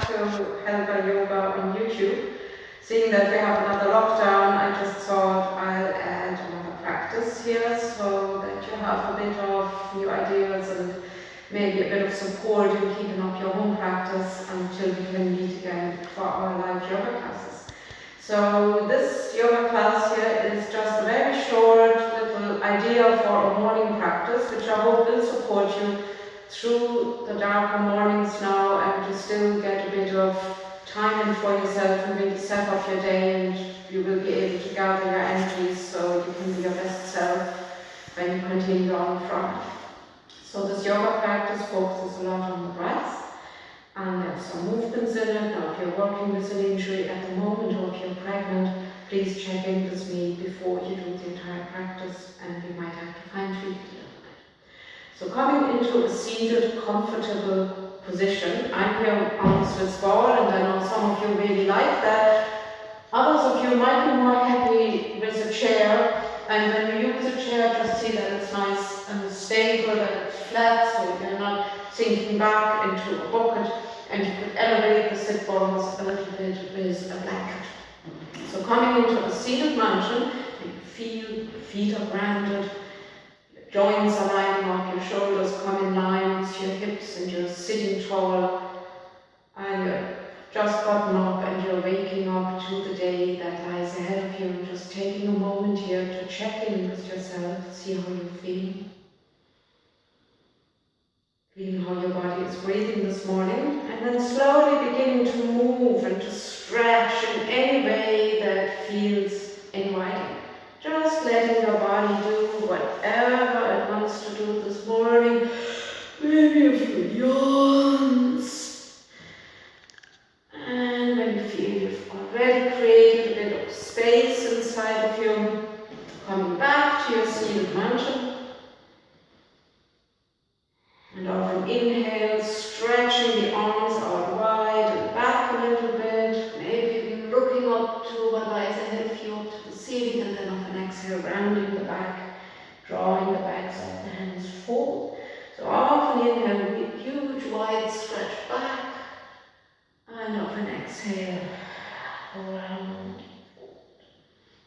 back to Helga Yoga on YouTube. Seeing that we have another lockdown, I just thought I'll add another practice here so that you have a bit of new ideas and maybe a bit of support in keeping up your home practice until we can meet again for our live yoga classes. So this yoga class here is just a very short little idea for a morning practice, which I hope will support you through the darker mornings now and to still get a bit of time in for yourself and really set up your day, and you will be able to gather your energies so you can be your best self when you continue on from it. So this yoga practice focuses a lot on the breath, and there's some movements in it. Now if you're working with an injury at the moment or if you're pregnant, please check in with me before you do the entire practice, and we might have to fine tweak it a little bit. So coming into a seated, comfortable position. I'm here on the Swiss ball, and I know some of you really like that. Others of you might be more happy with a chair, and when you use a chair, just see that it's nice and stable, that it's flat, so you're not sinking back into a bucket, and you could elevate the sit bones a little bit with a blanket. So coming into a seated mountain, you feel your feet are grounded, joints are lining up, your shoulders come in line with your hips, and you're sitting tall, and you're just gotten up and you're waking up to the day that lies ahead of you, and just taking a moment here to check in with yourself, see how you're feeling. Feeling how your body is breathing this morning, and then slowly beginning to move and to stretch in any way that feels inviting. Just letting your body do whatever it wants to do this morning. Maybe a few yawns. And when you feel you've already created a bit of space inside of you, coming back to your seated mountain. And on an inhale, stretching the arms out wide and back a little bit, maybe even looking up to what lies ahead of you, up to the ceiling, and then on an exhale, rounding the back, drawing the backs of the hands forward. So off an inhale, a huge wide stretch back, and off an exhale, around forward.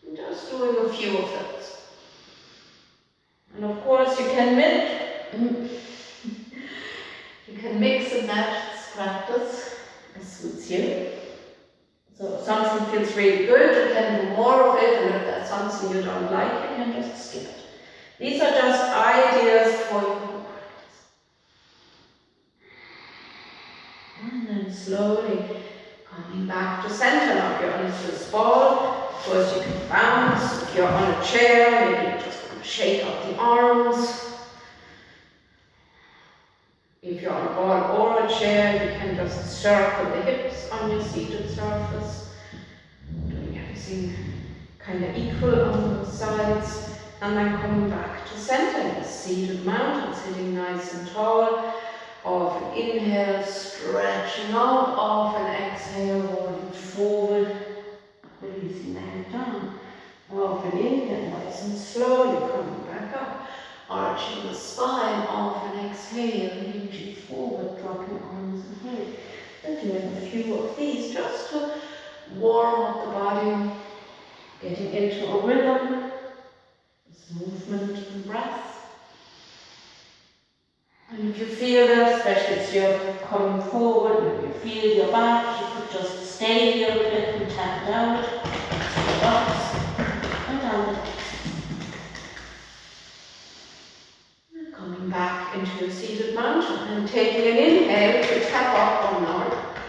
And just doing a few of those. And of course, you can mix and match this practice as suits you. So if something feels really good, you can do more of it, and if that's something you don't like, you can just skip it. These are just ideas for your practice. And then slowly coming back to center. Now if you're on this ball, of course you can bounce. If you're on a chair, maybe you just want to shake out the arms. If you're on a ball or a chair, you can just circle the hips on your seated surface, doing everything kind of equal on both sides, and then coming back to center in a seated mountain, sitting nice and tall. Off an inhale, stretching out, off an exhale, rolling forward, releasing the head down. Off an inhale, nice and slowly coming back up. Arching the spine, off an exhale, reaching forward, dropping arms and head. And doing a few of these just to warm up the body, getting into a rhythm, this movement and breath. And if you feel that, especially as you're coming forward, when you feel your back, you could just stay here a bit and tap down it, up and down the legs. Coming back into your seated mountain and taking an inhale to tap up on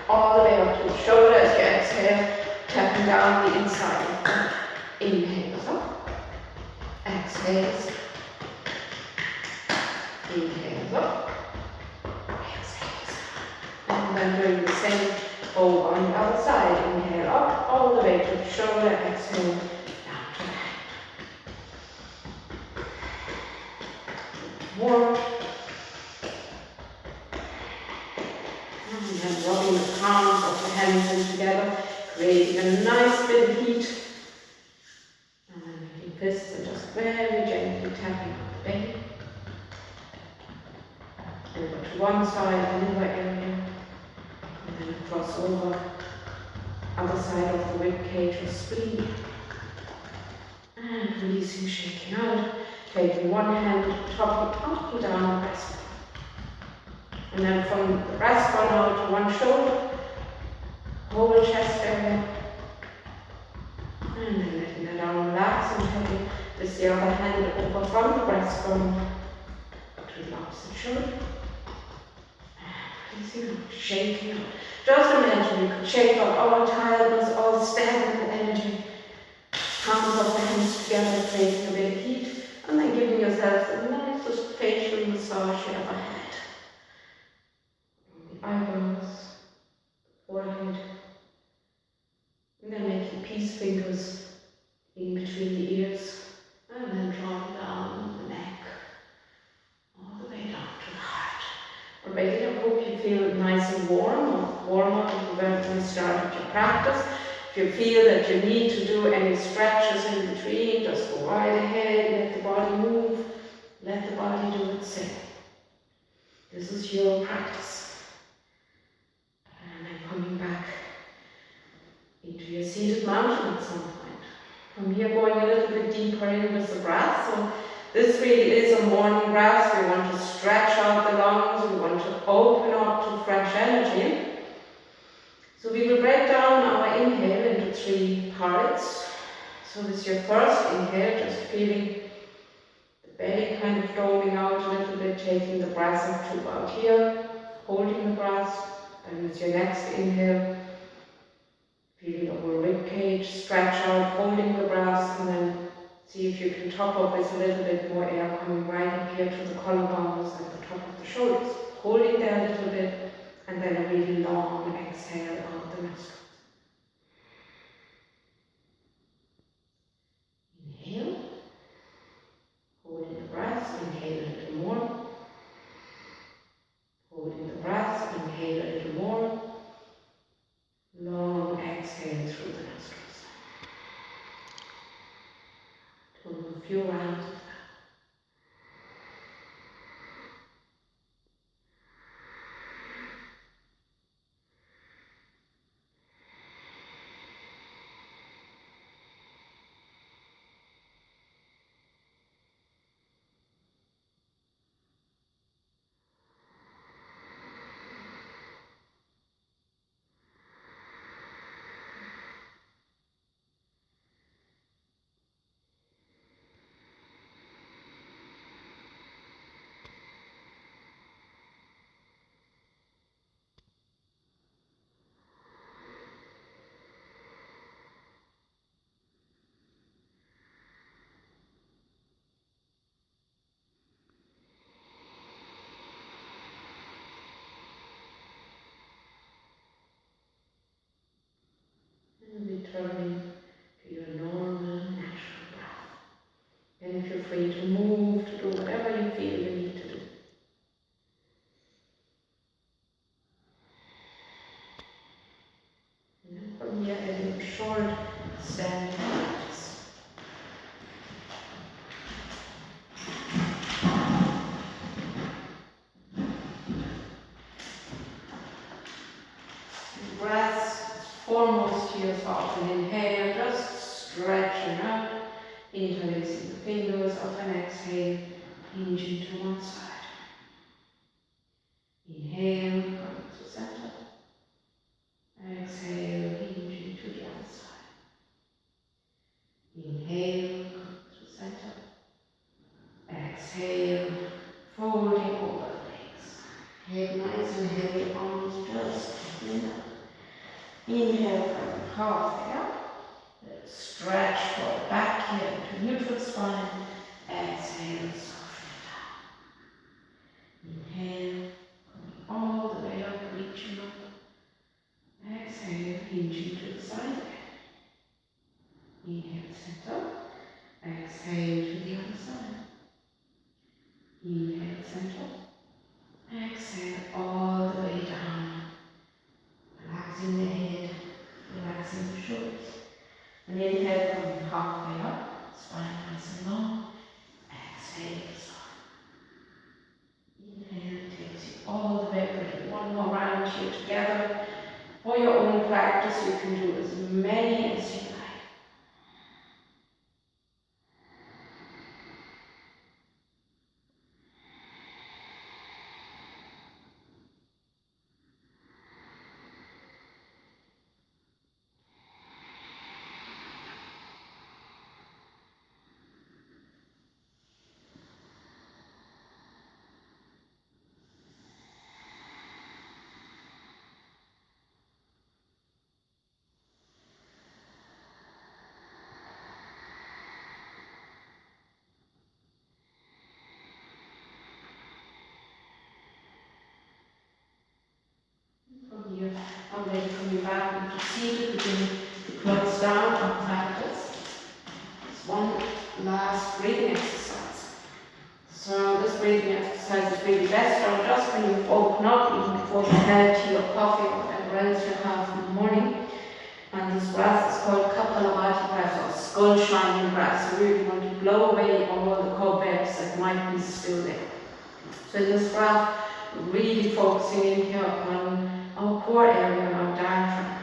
all the way up to the shoulder as you exhale, tapping down the inside of the inhales up, exhales, inhales up, exhales, and then doing the same over on the other side. Inhale up all the way to the shoulder, exhale down to the hand. More. And then rubbing the palms of the hands in together, creating a nice bit of heat. And then making fists and just very gently tapping on the belly. Over to one side, the liver area. And then cross over, other side of the rib cage or spleen. And releasing, shaking out. Taking one hand, topping down the breastbone. And then from the breastbone out to one shoulder, whole chest area. And then letting that down, relax and taking this the other hand over from the breastbone to the opposite shoulder. And releasing out, shaking out. Just imagine you could shake out all tiredness, all stagnant energy. Palms of the hands together, creating a bit of heat, and then giving yourself the nicest facial massage you ever had. The eyebrows, forehead, and then making peace fingers in between the ears, and then drawing down the neck, all the way down to the heart. Already, I hope you feel nice and warm, or warmer than when you started your practice. If you feel that you need to do any stretches in between, just go right ahead, let the body move, let the body do its thing. This is your practice. And then coming back into your seated mountain at some point. From here going a little bit deeper in with the breath. So this really is a morning breath. We want to stretch out the lungs, we want to open up to fresh energy. So we will break down our inhale into 3 parts. So this is your first inhale, just feeling the belly kind of doming out a little bit, taking the breath up to about here, holding the breath, and with your next inhale, feeling the whole rib cage, stretch out, holding the breath, and then see if you can top up with a little bit more air coming right up here to the collarbones and the top of the shoulders. Holding there a little bit, and then a really long exhale out the nostrils. Inhale, holding the breath, inhale a little more. Holding the breath, inhale a little more. Long exhale through the nostrils. Do a few rounds of that. And returning to your normal, natural breath. And feel free to move, to do whatever you feel you need to do. And then from here, a short standing practice. Breath foremost here, so often inhale, just stretching out, interlacing the fingers, often exhale, hinging to one side. Inhale, coming to center. Exhale, hinging to the other side. Inhale, coming to center. Exhale, folding over the legs. Head nice and heavy, arms just lifting up. Inhale, coming halfway up. Stretch forward back here to neutral spine. Exhale, soften it down. Inhale, coming all the way up, reaching up. Exhale, hinging to the side again. Inhale, center. Exhale to the other side. Inhale, center. Exhale all the way down. Relaxing the head, relaxing the shoulders. And inhale, coming halfway up, spine nice and long. Exhale, soft. Inhale takes you all the way, we'll do one more round here together. And then coming back and proceed to begin to close down our practice. It's one last breathing exercise. So this breathing exercise is really best done just when you've woken up, even before you had tea or coffee or whatever else you have in the morning. And this breath is called Kapalabhati breath, or skull shining breath. So we really want to blow away all the cobwebs that might be still there. So in this breath, we're really focusing in here on our core area, our diaphragm.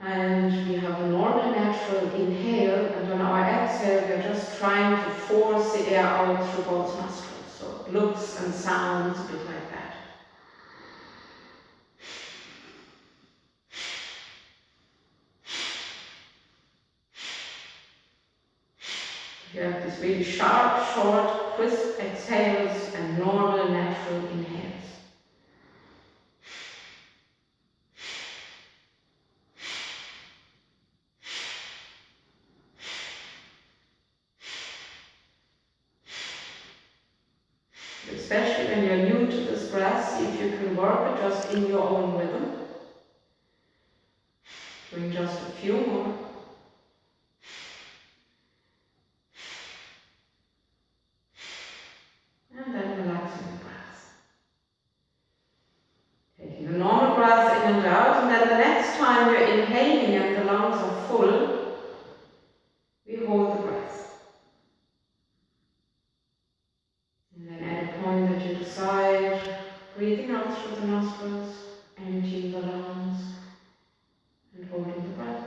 And we have a normal natural inhale, and on our exhale we're just trying to force the air out through both nostrils. So it looks and sounds a bit like that. You have these really sharp, short, crisp exhales and normal natural inhales. Especially when you're new to this breath, see if you can work it just in your own rhythm. Doing just a few more. And then relaxing the breath. Taking a normal breath in and out, and then the next time we're inhaling and the lungs are full, we hold the breath. And then at a point that you decide, breathing out through the nostrils, emptying the lungs, and holding the breath.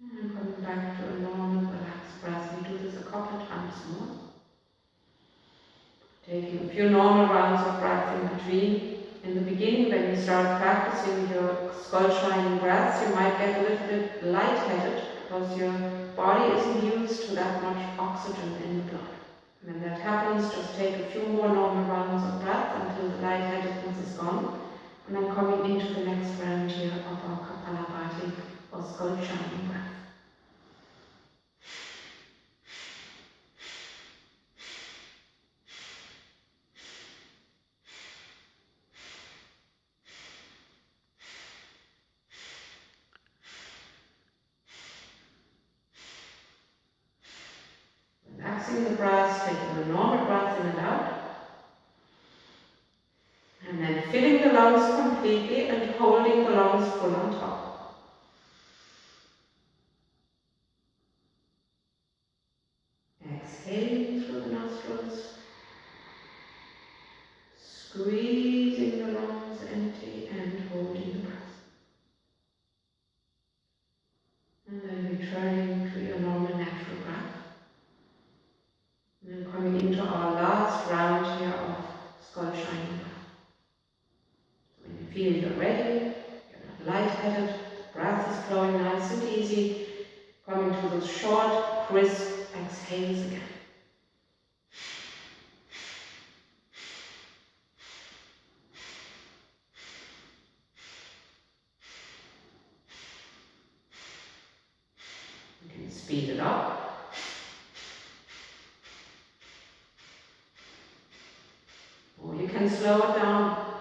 And coming back to a normal, relaxed breath. We do this a couple of times more. Taking a few normal rounds of breath in between. In the beginning, when you start practicing your skull shining breaths, you might get a little bit lightheaded because your body isn't used to that much oxygen in the blood. When that happens, just take a few more normal rounds of breath until the lightheadedness is gone, and then coming into the next round here of our Kapalabhati, or skull shining breath. Relaxing the breath, taking the normal breath in and out. And then filling the lungs completely and holding the lungs full on top. Exhaling through the nostrils. Squeezing the lungs empty and holding the breath. And then returning to your normal natural breath. And then coming into our last round here of skull shining breath. When you feel you're ready, you're not lightheaded, the breath is flowing nice and easy, coming to those short, crisp exhales again. You can speed it up. Or you can slow it down.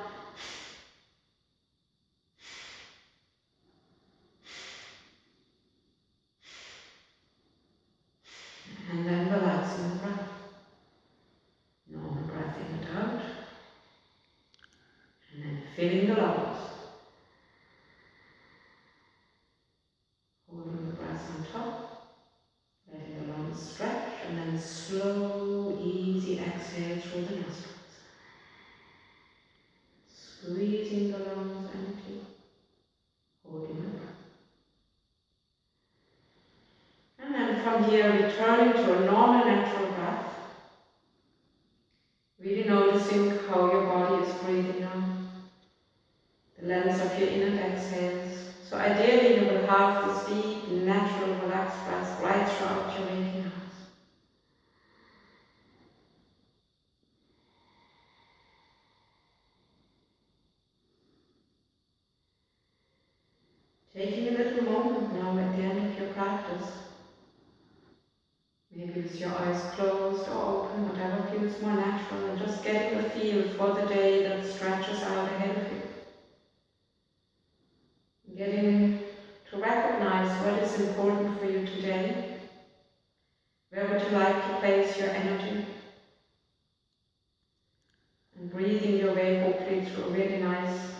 And then relaxing the breath. Normal breath in and out. And then filling the lungs. Holding the breath on top. Letting the lungs stretch. And then slow, easy exhale through the nostrils. Squeezing the lungs empty. Holding the breath. And then from here, returning to a normal natural breath. Really noticing how your body is breathing now. The length of your in and exhales. So ideally you will have this deep, natural, relaxed breath right throughout your waking hours. Taking a little moment now at the end of your practice Maybe with your eyes closed or open, whatever feels more natural, and just getting a feel for the day that stretches out ahead of you. Getting to recognize what is important for you today. Where would you like to place your energy? And breathing your way hopefully through a really nice